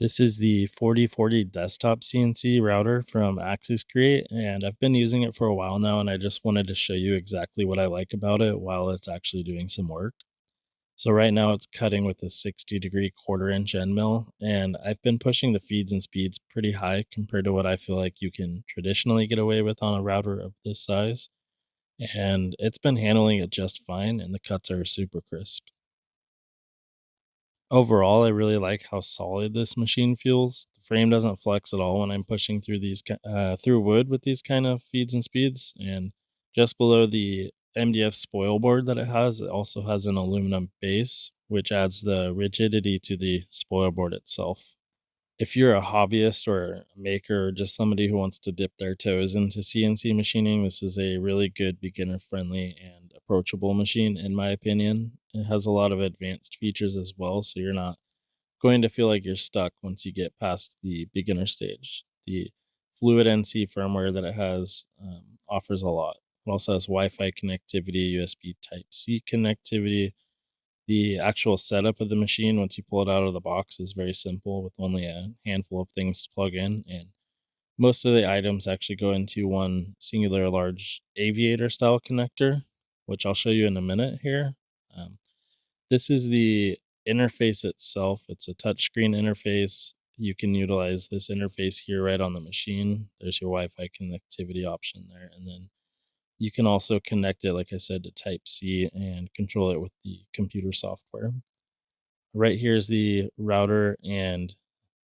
This is the 4040 desktop CNC router from Axiscreat, and I've been using it for a while now, and I just wanted to show you exactly what I like about it while it's actually doing some work. So right now it's cutting with a 60-degree quarter-inch end mill, and I've been pushing the feeds and speeds pretty high compared to what I feel like you can traditionally get away with on a router of this size, and it's been handling it just fine, and the cuts are super crisp. Overall, I really like how solid this machine feels. The frame doesn't flex at all when I'm pushing through through wood with these kind of feeds and speeds. And just below the MDF spoil board that it also has an aluminum base, which adds the rigidity to the spoil board itself. If you're a hobbyist or a maker or just somebody who wants to dip their toes into CNC machining, this is a really good beginner friendly and approachable machine, in my opinion. It has a lot of advanced features as well, so you're not going to feel like you're stuck once you get past the beginner stage. The Fluid NC firmware that it has offers a lot. It also has Wi Fi connectivity, USB Type C connectivity. The actual setup of the machine, once you pull it out of the box, is very simple with only a handful of things to plug in. And most of the items actually go into one singular large aviator style connector, which I'll show you in a minute here. Um, this is the interface itself. It's a touchscreen interface. You can utilize this interface here right on the machine. There's your Wi Fi connectivity option there. And then you can also connect it, like I said, to Type C and control it with the computer software. Right here is the router and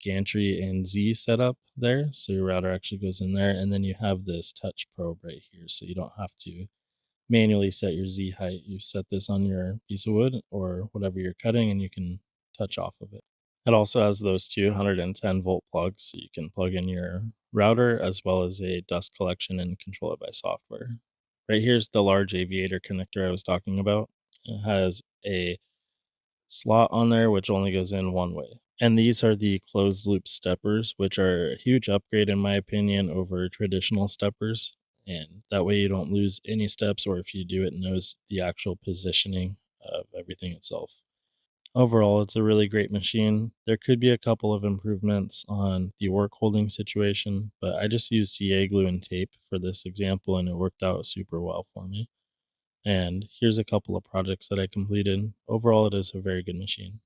gantry and Z setup there. So your router actually goes in there, and then you have this touch probe right here. So you don't have to manually set your Z height. You set this on your piece of wood or whatever you're cutting, and you can touch off of it. It also has those 210-volt plugs, so you can plug in your router as well as a dust collection and control it by software. Right here's the large aviator connector I was talking about. It has a slot on there which only goes in one way. And these are the closed loop steppers, which are a huge upgrade in my opinion over traditional steppers. And that way you don't lose any steps, or if you do, it knows the actual positioning of everything itself. Overall, it's a really great machine. There could be a couple of improvements on the work holding situation, but I just used CA glue and tape for this example and it worked out super well for me. And here's a couple of projects that I completed. Overall, it is a very good machine.